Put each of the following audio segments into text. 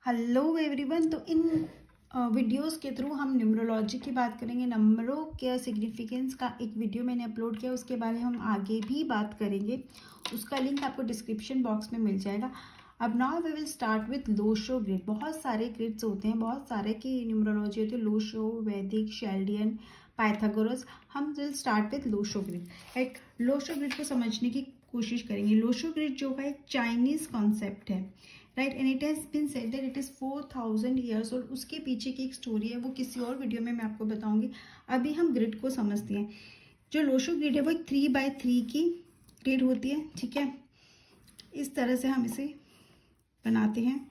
Hello everyone. तो इन videos के through हम न्यूमरोलॉजी की बात करेंगे। नंबरों के सिग्निफिकेंस का एक वीडियो मैंने अपलोड किया, उसके बारे में हम आगे भी बात करेंगे। उसका लिंक आपको डिस्क्रिप्शन बॉक्स में मिल जाएगा। अब now we will start with Lo Shu grid. बहुत सारे ग्रिड्स होते हैं, बहुत सारे की न्यूमरोलॉजी होती है, लोशो, वैदिक, शेल्डियन, पाइथागोरस। हम will start with Lo Shu grid. Right, Lo Shu grid को समझने की कोशिश करेंगे। लोशो ग्रिड जो है एक चाइनीज कॉन्सेप्ट है, right, and it has been said that it is 4000 years. और उसके पीछे की एक स्टोरी है, वो किसी और वीडियो में मैं आपको बताऊंगी। अभी हम ग्रिड को समझते हैं। जो लोशो ग्रिड है वो एक 3x3 की ग्रिड होती है, ठीक है। इस तरह से हम इसे बनाते हैं,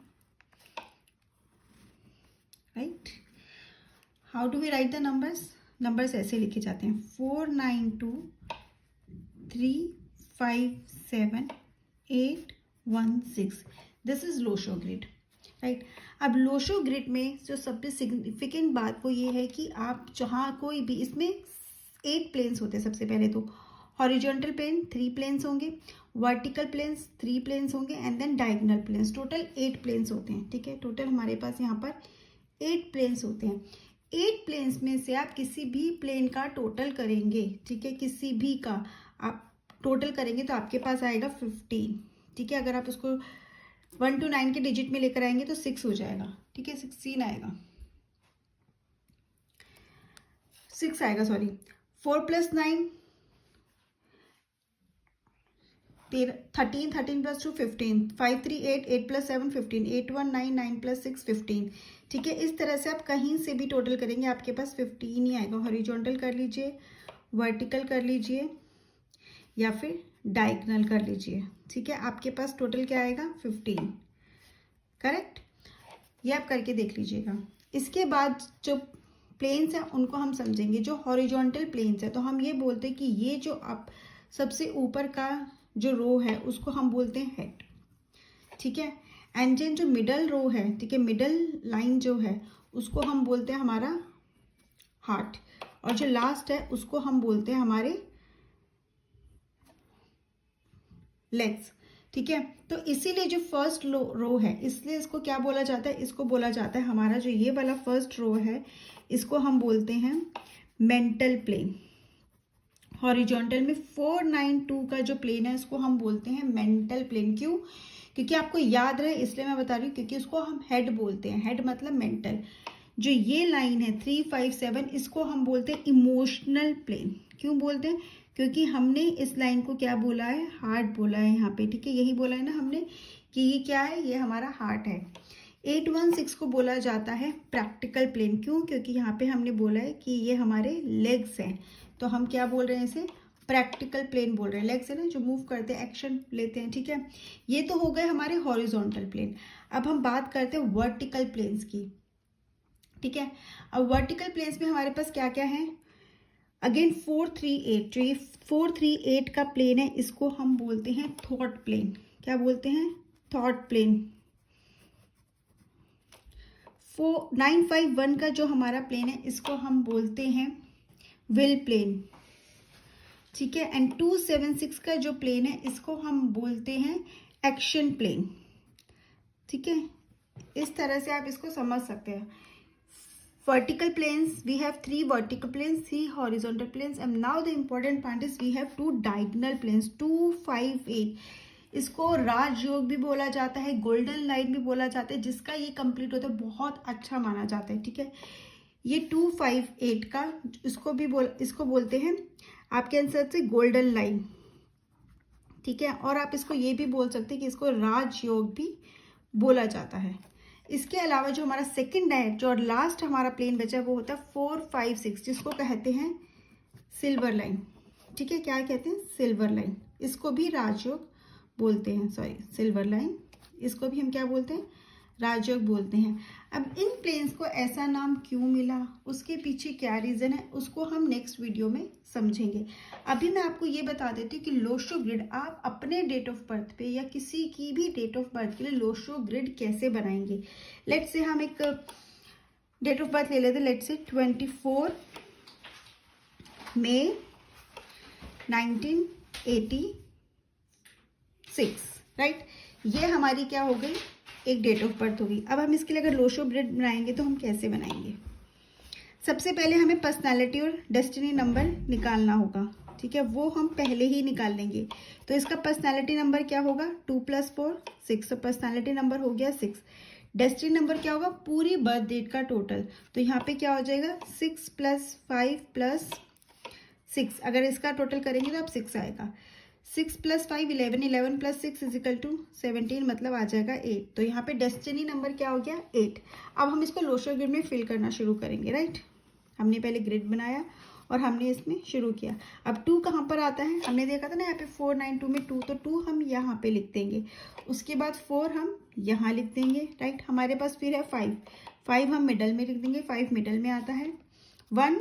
right. How do we write the numbers? Numbers ऐसे लिखे जाते हैं 4 9 2 3 5 7 8 1 6। This is Lo Shu grid, right. अब लोशो ग्रिड में जो सबसे सिग्निफिकेंट बात वो ये है कि आप जहाँ कोई भी, इसमें 8 प्लेन्स होते हैं। सबसे पहले तो हॉरिजॉन्टल प्लेन 3 प्लेन्स होंगे, वर्टिकल प्लेन्स 3 प्लेन्स होंगे, and then diagonal planes. Total 8 planes होते हैं, ठीक है। टोटल हमारे पास यहाँ पर 8 प्लेन्स होते हैं। 8 प्लेन्स में से आप किसी भी प्लेन का टोटल करेंगे, ठीक है, किसी भी का आप टोटल करेंगे तो आपके पास आएगा 15, ठीक है। अगर आप उसको 1 to 9 के डिजिट में लेकर आएंगे तो 6 हो जाएगा, ठीक है। 16 आएगा, 6 आएगा, सॉरी। 4 + 9 13, 13 + 2 15, 5 3 8, 8 + 7 15, 8 1 9, 9 + 6 15, ठीक है। इस तरह से आप कहीं से भी टोटल करेंगे आपके पास 15 ही आएगा। हॉरिजॉन्टल कर लीजिए, वर्टिकल कर लीजिए, या फिर डायगोनल कर लीजिए, ठीक है। आपके पास टोटल क्या आएगा? 15, करेक्ट। ये आप करके देख लीजिएगा। इसके बाद जो प्लेन्स हैं उनको हम समझेंगे। जो हॉरिजॉन्टल प्लेन्स है तो हम ये बोलते हैं कि ये जो आप सबसे ऊपर का जो रो है उसको हम बोलते हैं हेड, ठीक है। एंड देन जो मिडल रो है, ठीक है, मिडल लाइन जो है उसको हम बोलते हैं हमारा हार्ट, और जो लास्ट है उसको हम बोलते हैं हमारे लेग्स, ठीक है। तो इसीलिए जो फर्स्ट रो है, इसलिए इसको क्या बोला जाता है? इसको बोला जाता है हमारा जो ये वाला फर्स्ट रो है, इसको हम बोलते हैं मेंटल प्लेन। हॉरिजॉन्टल में 4 9 2 का जो प्लेन है उसको हम बोलते हैं मेंटल प्लेन। क्यों? क्योंकि आपको याद रहे इसलिए मैं बता रही हूँ, क्योंकि उसको हम हेड बोलते हैं। हेड मतलब मेंटल। जो ये लाइन है 3 5 7, इसको हम बोलते हैं इमोशनल प्लेन। क्यों बोलते हैं? क्योंकि हमने इस लाइन को क्या बोला है? हार्ट बोला है यहाँ पे, ठीक है। यही बोला है ना हमने कि ये क्या है? ये हमारा हार्ट है। 8 1 6 को बोला जाता है प्रैक्टिकल प्लेन। क्यों? क्योंकि यहाँ पे हमने बोला है कि ये हमारे लेग्स हैं, तो हम क्या बोल रहे हैं? इसे प्रैक्टिकल प्लेन बोल रहे हैं। लेग्स है ना जो मूव करते हैं, एक्शन लेते हैं, ठीक है। ये तो हो गए हमारे हॉरिजॉन्टल प्लेन। अब हम बात करते हैं वर्टिकल प्लेन्स की, ठीक है। अब वर्टिकल प्लेन्स में हमारे पास क्या क्या है? अगेन 4 3 8, जो ये 4 3 8 का प्लेन है इसको हम बोलते हैं थॉट प्लेन। क्या बोलते हैं? Thought plane. 9 5 1 का जो हमारा प्लेन है इसको हम बोलते हैं विल प्लेन, ठीक है। एंड 2 7 6 का जो प्लेन है इसको हम बोलते हैं एक्शन प्लेन, ठीक है। इस तरह से आप इसको समझ सकते हैं। vertical planes, we have 3 vertical planes, 3 horizontal planes, and now the important part is we have 2 diagonal planes 2 5 8। इसको राजयोग भी बोला जाता है, गोल्डन लाइन भी बोला जाता है। जिसका ये कंप्लीट होता है बहुत अच्छा माना जाता है, ठीक है। ये 2 5 8 का इसको बोलते हैं आपके आंसर से गोल्डन लाइन, ठीक है। और आप इसको ये भी बोल सकते हैं कि इसको राजयोग भी बोला जाता है। इसके अलावा जो हमारा सेकंड है, जो लास्ट हमारा प्लेन बचा है वो होता है 4 5 6, जिसको कहते हैं सिल्वर लाइन, ठीक है। क्या कहते हैं? Silver line. इसको भी राजयोग बोलते हैं, सॉरी सिल्वर लाइन, इसको भी हम क्या बोलते हैं? राजयोग बोलते हैं। अब इन प्लेन्स को ऐसा नाम क्यों मिला, उसके पीछे क्या रीज़न है, उसको हम नेक्स्ट वीडियो में समझेंगे। अभी मैं आपको ये बता देती हूँ कि लोशो ग्रिड आप अपने डेट ऑफ बर्थ पे या किसी की भी डेट ऑफ बर्थ के लिए लोशो ग्रिड कैसे बनाएंगे। लेट्स से हम एक डेट ऑफ बर्थ ले लेते हैं। Let's say 24 May 1986, right. ये हमारी क्या हो गई? एक डेट ऑफ बर्थ होगी। अब हम इसके लिए अगर लोशो ग्रिड बनाएंगे तो हम कैसे बनाएंगे? सबसे पहले हमें पर्सनालिटी और डेस्टिनी नंबर निकालना होगा, ठीक है, वो हम पहले ही निकाल लेंगे। तो इसका पर्सनालिटी नंबर क्या होगा? 2 + 4 6। तो पर्सनालिटी नंबर हो गया 6। डेस्टिनी नंबर क्या होगा? पूरी बर्थ डेट का टोटल। तो यहाँ पे क्या हो जाएगा? 6 + 5 + 6। अगर इसका टोटल करेंगे तो अब 6 आएगा। 6 + 5 11, 11 + 6 = 17, मतलब आ जाएगा 8। तो यहाँ पे डेस्टिनी नंबर क्या हो गया? 8। अब हम इसको लोशो ग्रिड में फिल करना शुरू करेंगे, राइट। हमने पहले ग्रिड बनाया और हमने इसमें शुरू किया। अब 2 कहाँ पर आता है? हमने देखा था ना यहाँ पे 492 में 2, तो 2 हम यहाँ पे लिख देंगे। उसके बाद 4 हम यहाँ लिख देंगे, राइट। हमारे पास फिर है 5 हम मिडल में लिख देंगे, 5 मिडल में आता है। 1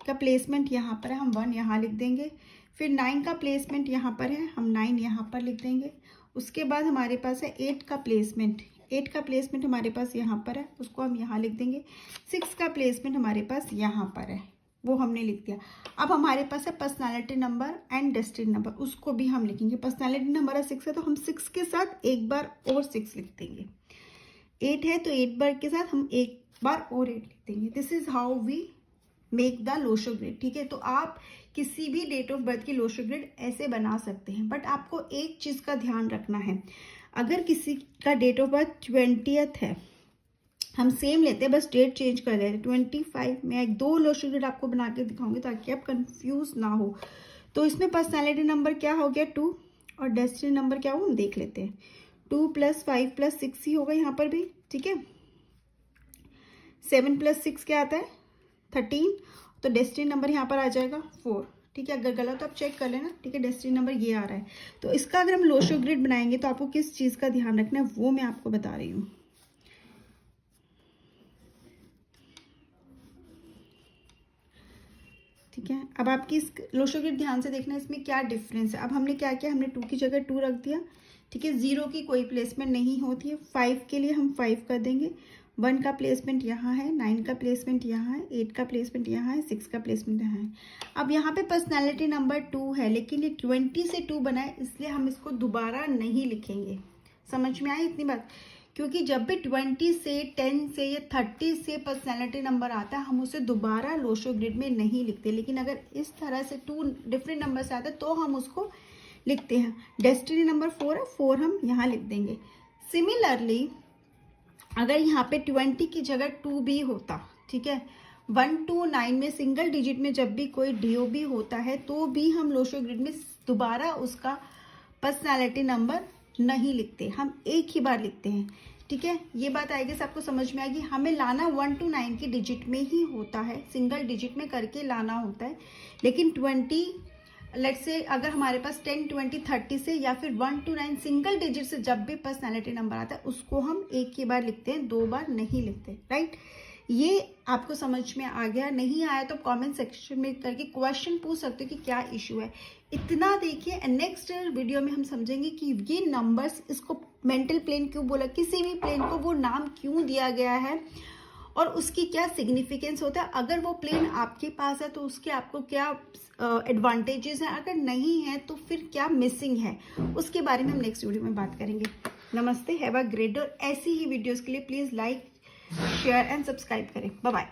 का प्लेसमेंट यहाँ पर है, हम 1 यहाँ लिख देंगे। फिर 9 का प्लेसमेंट यहाँ पर है, हम 9 यहाँ पर लिख देंगे। उसके बाद हमारे पास है 8 का प्लेसमेंट। 8 का प्लेसमेंट हमारे पास यहाँ पर है, उसको हम यहाँ लिख देंगे। 6 का प्लेसमेंट हमारे पास यहाँ पर है, वो हमने लिख दिया। अब हमारे पास है personality number and destiny number, उसको भी हम लिखेंगे। पर्सनालिटी नंबर है 6 है, तो हम 6 के साथ एक बार और 6 लिख देंगे। 8 है तो 8 बार के साथ हम एक बार और 8 लिख देंगे। This is how we make the Lo Shu grid, ठीक है। तो आप किसी भी डेट ऑफ बर्थ की लोशो ग्रिड ऐसे बना सकते हैं, बट आपको एक चीज का ध्यान रखना है। अगर किसी का डेट ऑफ बर्थ 20th है, हम सेम लेते हैं, बस डेट चेंज कर रहे हैं 25 में। एक 2 लोशो ग्रिड आपको बना के दिखाऊंगी ताकि आप कंफ्यूज ना हो। तो इसमें पर्सनालिटी नंबर क्या हो गया? 2, और डेस्टिनी नंबर क्या हो हम देख लेते हैं। 2 + 5 + 6 ही होगा यहाँ पर भी, ठीक है। 7 + 6 क्या आता है? 13। तो डेस्टिनी नंबर यहाँ पर आ जाएगा 4, ठीक है। अगर गलत तो आप चेक कर लेना, ठीक है। डेस्टिनी नंबर ये आ रहा है। तो इसका अगर हम लोशो ग्रिड बनाएंगे तो आपको किस चीज़ का ध्यान रखना है वो मैं आपको बता रही हूँ, ठीक है। अब आपकी इस लोशो ग्रिड ध्यान से देखना, इसमें क्या डिफरेंस है। अब हमने क्या किया? हमने 2 की जगह 2 रख दिया, ठीक है। 0 की कोई प्लेसमेंट नहीं होती है। 5 के लिए हम 5 कर देंगे। 1 का प्लेसमेंट यहाँ है, 9 का प्लेसमेंट यहाँ है, 8 का प्लेसमेंट यहाँ है, 6 का प्लेसमेंट यहाँ है। अब यहाँ पे पर्सनालिटी नंबर 2 है, लेकिन ये 20 से 2 बना है, इसलिए हम इसको दोबारा नहीं लिखेंगे। समझ में आई इतनी बात? क्योंकि जब भी 20 से 10 से या 30 से पर्सनालिटी नंबर आता है, हम उसे दोबारा लोशो ग्रिड में नहीं लिखते। लेकिन अगर इस तरह से 2 डिफरेंट नंबर से आता है तो हम उसको लिखते हैं। डेस्टिनी नंबर 4 है, 4 हम यहाँ लिख देंगे। सिमिलरली अगर यहाँ पे 20 की जगह 2 भी होता, ठीक है, 1 to 9 में सिंगल डिजिट में जब भी कोई DOB होता है तो भी हम लोशो ग्रिड में दोबारा उसका पर्सनालिटी नंबर नहीं लिखते, हम एक ही बार लिखते हैं, ठीक है। ये बात आएगी सबको समझ में आएगी। हमें लाना 1 to 9 की डिजिट में ही होता है, सिंगल डिजिट में करके लाना होता है। लेकिन 20 लेट्स से अगर हमारे पास 10, 20, 30 से या फिर 1 to 9 सिंगल डिजिट से जब भी पर्सनालिटी नंबर आता है उसको हम एक ही बार लिखते हैं, 2 बार नहीं लिखते, राइट। ये आपको समझ में आ गया? नहीं आया तो कमेंट सेक्शन में करके क्वेश्चन पूछ सकते हो कि क्या इशू है। इतना देखिए, नेक्स्ट वीडियो में हम समझेंगे कि ये नंबर्स, इसको मेंटल प्लेन क्यों बोला, किसी भी प्लेन को वो नाम क्यों दिया गया है और उसकी क्या सिग्निफिकेंस होता है। अगर वो प्लेन आपके पास है तो उसके आपको क्या एडवांटेजेस हैं, अगर नहीं है तो फिर क्या मिसिंग है, उसके बारे में हम नेक्स्ट वीडियो में बात करेंगे। नमस्ते, हैव अ ग्रेट डे। और ऐसी ही वीडियोस के लिए please like, share and subscribe करें। Bye bye.